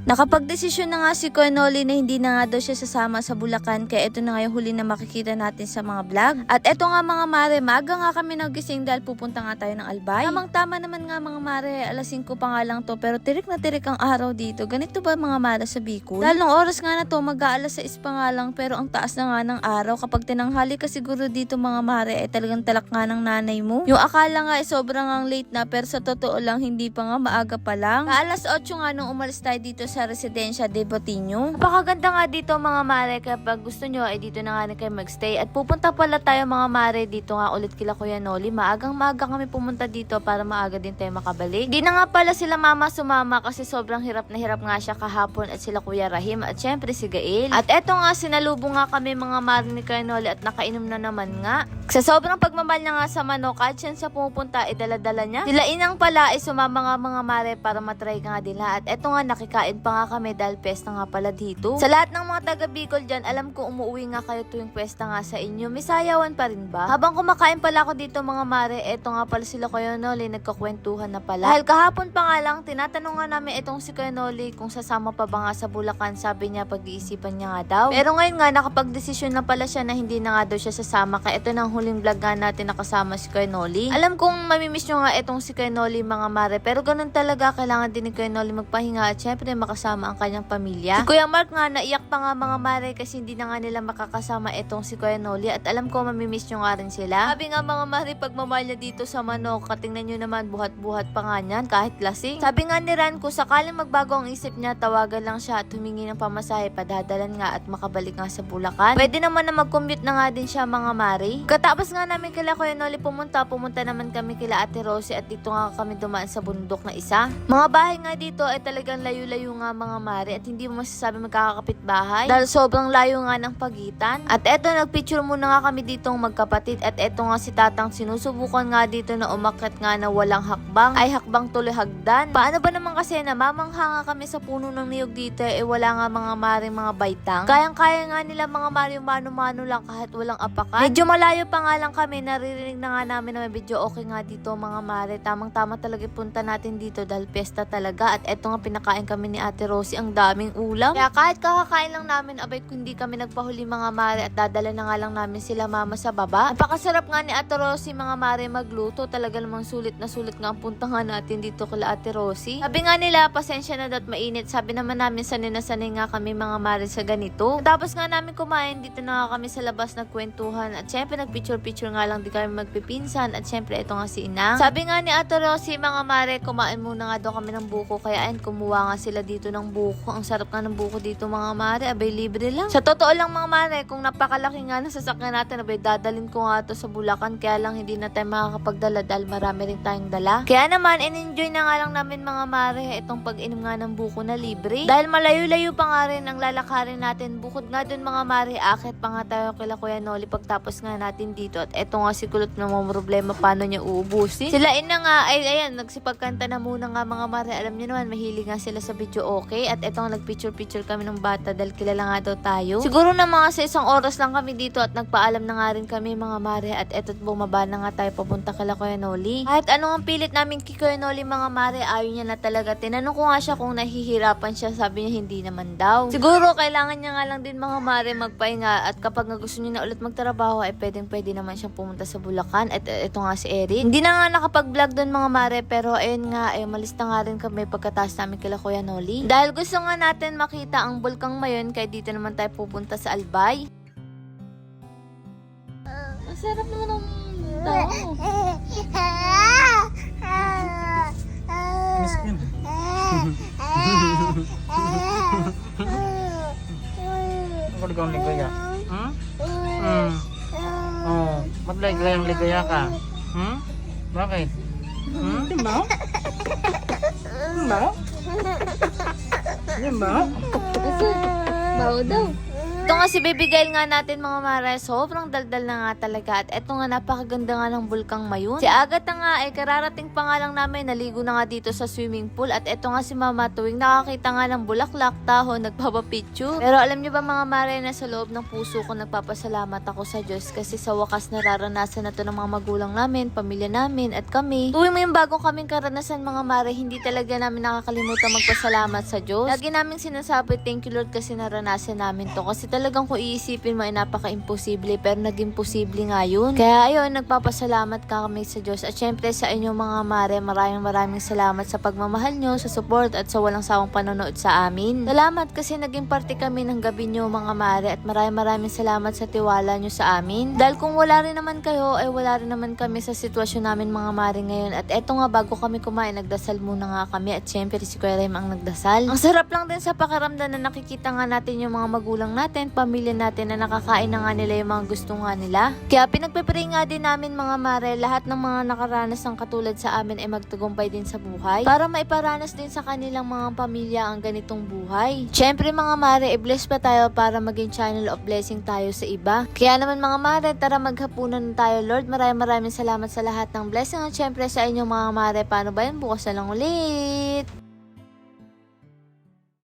Nakapagdesisyon na nga si Kuya Noli na hindi na nga daw siya sasama sa Bulacan, kaya ito na nga yung huli na makikita natin sa mga vlog. At ito nga mga mare, maaga nga kami nagising dahil pupunta nga tayo ng Albay. Tamang tama naman nga mga mare, alas 5 pa nga lang to, pero tirik na tirik ang araw dito. Ganito ba mga mare sa Bicol? Dahil nung oras nga na to, mag-aalas 6 pa nga lang, pero ang taas na nga ng araw. Kapag tinanghali ka siguro dito mga mare, ay talagang talak nga ng nanay mo. Yung akala nga ay sobrang ang late na, pero sa totoo lang hindi pa nga, maaga pa lang. Alas 8 nga nung umalis tayo dito sa Residencia de Botiño. Napakaganda nga dito mga mare, kapag gusto nyo ay dito na nga kayo magstay. At pupunta pala tayo mga mare dito nga ulit kila Kuya Noli. Maagang maaga kami pumunta dito para maaga din tayo makabalik. Di na nga pala sila mama sumama kasi sobrang hirap na hirap nga siya kahapon at sila Kuya Rahim at syempre si Gail. At eto nga sinalubong nga kami mga mare ni Kuya Noli at nakainom na naman nga. Sa sobrang pagmamahal niya nga sa manok, kahit siya pumupunta, idala-dala niya. Sila inang pala ay sumama nga mga mare para matry nga nila. At eto nga nakikain pa nga kami dahil pesta nga pala dito. Sa lahat ng mga taga Bicol dyan, alam ko umuwi nga kayo tuwing pesta nga sa inyo. May sayawan pa rin ba? Habang kumakain pala ako dito mga mare, eto nga pala sila Kuya Noli, nagkakwentuhan na pala. Dahil kahapon pa nga lang, tinatanong nga namin itong si Kuya Noli kung sasama pa ba nga sa Bulacan. Sabi niya pag-iisipan niya nga daw. Pero ngayon nga nakapag-desisyon na pala siya na hindi na nga daw siya sasama. Kaya ito na ang huling vlog nga natin nakasama si Kuya Noli. Alam kong mamimiss nyo nga itong si Kuya Noli mga mare, pero ganun talaga, kailangan din ni Kuya Noli magpahinga at syempre makasama ang kanyang pamilya. Si Kuya Mark nga naiyak pa nga mga mare kasi hindi na nga nila makakasama itong si Kuya Noli at alam ko mamimiss nyo nga rin sila. Sabi nga mga mare, pagmamahal niya dito sa manok, katingnan nyo naman buhat-buhat pa nga niyan kahit lasing. Sabi nga ni Ran, kung sakaling magbago ang isip niya, tawagan lang siya at humingi ng pamasahe, padadalan nga at makabalik nga sa Bulacan. Pwede naman na mag-commute na nga din siya mga mare. Katapos nga namin kila Kuya Noli pumunta naman kami kila Ate Rosie at dito nga kami dumaan sa bundok na isa. Mga bahay nga dito ay talagang layo-layo nga mga mare at hindi mo masasabi magkakapit bahay dahil sobrang layo nga ng pagitan. At eto, nagpicture muna nga kami ditong magkapatid at eto nga si Tatang sinusubukan nga dito na umakyat nga na walang hakbang, ay hakbang tuloy hagdan. Paano ba naman kasi namamangha nga kami sa puno ng niyog dito wala nga mga mare mga baitang. Kayang-kaya nga nila mga mare yung mano-mano lang kahit walang apakan. Medyo malayo pa nga lang kami, naririnig na nga namin na may video okay nga dito mga mare. Tamang-tama talaga punta natin dito dahil pesta talaga. At eto nga pinakain kami ni Ate Rosie, ang daming ulam. Kaya kahit kakakain lang namin, abay kung hindi kami nagpahuli mga mare at dadala na nga lang namin sila mama sa baba. Napakasarap nga ni Ate Rosie mga mare magluto. Talaga namang sulit na sulit nga ang puntahan natin dito kila Ate Rosie. Sabi nga nila, pasensya na daw at mainit. Sabi naman namin sanay na sanay nga kami mga mare sa ganito. Tapos nga namin kumain, dito na nga kami sa labas nagkwentuhan. At syempre nagpicture-picture nga lang di kami magpipinsan. At syempre ito nga si Inang. Sabi nga ni Ate Rosie mga mare, kumain muna nga daw kami ng buko. Kaya ayun, kumuha nga sila dito ng buko. Ang sarap nga ng buko dito mga mare, abay libre lang. Sa totoo lang mga mare, kung napakalaki nga ng sasakyan natin, abay dadalhin ko nga to sa Bulacan. Kaya lang hindi na tayo makakapagdala dahil marami rin tayong dala. Kaya naman, in-enjoy na nga lang namin mga mare itong pag-inom nga ng buko na libre. Dahil malayo-layo pa nga rin ang lalakarin natin. Bukod nga dun mga mare, akit pa nga tayo kila Kuya Noli pagtapos nga natin dito. At eto nga si Kulot na mga problema paano niya uubusin. Sila ina nga ay ayan, nagsipagkanta na muna nga mga mare. Alam niyo naman, mahilig nga sila sa video okay. At eto nga nagpicture-picture kami ng bata dahil kilala nga daw tayo. Siguro na mga sa isang oras lang kami dito at nagpaalam na nga rin kami mga mare. At eto't bumaba na nga tayo papunta kila Kuya Noli. Kahit anong ang pilit namin kay Kuya Noli mga mare, ayaw niya na talaga. Tinanong ko nga siya kung nahihirapan siya, sabi niya hindi naman daw. Siguro kailangan niya nga lang din mga mare magpahinga at kapag nga gusto niya na ulit magtrabaho ay pwede naman siyang pumunta sa Bulacan. At ito nga si Eric. Hindi na nga nakapag-vlog doon mga mare, pero ayun nga, malis na nga rin kami pagkatapos namin kila Kuya Noli. Dahil gusto nga natin makita ang Bulkang Mayon, kaya dito naman tayo pupunta sa Albay. Ang sarap naman ng tao. Ako ligayang ligaya. Oh, ba't ligayang ligaya ka? Bakit? Diba? Diba? Diba? Bawo daw. Eto nga si Baby Gail nga natin mga mare, sobrang daldal na nga talaga. At eto nga napakaganda nga ng bulkang Mayun. Si Agatha nga kararating pa nga lang namin, naligo na nga dito sa swimming pool. At eto nga si Mama tuwing nakakita nga ng bulaklak, tahon, nagpapapicture. Pero alam niyo ba mga mare na sa loob ng puso ko nagpapasalamat ako sa Diyos kasi sa wakas nararanasan na to ng mga magulang namin, pamilya namin at kami. Tuwing may bagong kaming karanasan mga mare, hindi talaga namin nakakalimutan magpasalamat sa Diyos. Lagi namin sinasabi, thank you Lord kasi naranasan namin to. Kasi talagang kung iisipin mo ay napaka-imposible pero naging posible nga yun. Kaya ayun, nagpapasalamat ka kami sa Diyos. At syempre sa inyo mga mare, maraming salamat sa pagmamahal nyo, sa support at sa walang sawang panonood sa amin. Salamat kasi naging parte kami ng gabi nyo mga mare at maraming salamat sa tiwala nyo sa amin. Dahil kung wala rin naman kayo, ay wala rin naman kami sa sitwasyon namin mga mare ngayon. At eto nga bago kami kumain, nagdasal muna nga kami at syempre si Kuya Rem ang nagdasal. Ang sarap lang din sa pakiramdam na nakikita nga natin yung mga magulang natin, pamilya natin na nakakain na nga nila yung mga gusto nga nila. Kaya pinagpipray nga din namin mga mare, lahat ng mga nakaranas ng katulad sa amin ay magtagumpay din sa buhay para maiparanas din sa kanilang mga pamilya ang ganitong buhay. Syempre mga mare, i-bless pa tayo para maging channel of blessing tayo sa iba. Kaya naman mga mare, tara maghapunan na tayo Lord. Maraming salamat sa lahat ng blessing at syempre sa inyo mga mare. Paano ba yan? Bukas na lang ulit.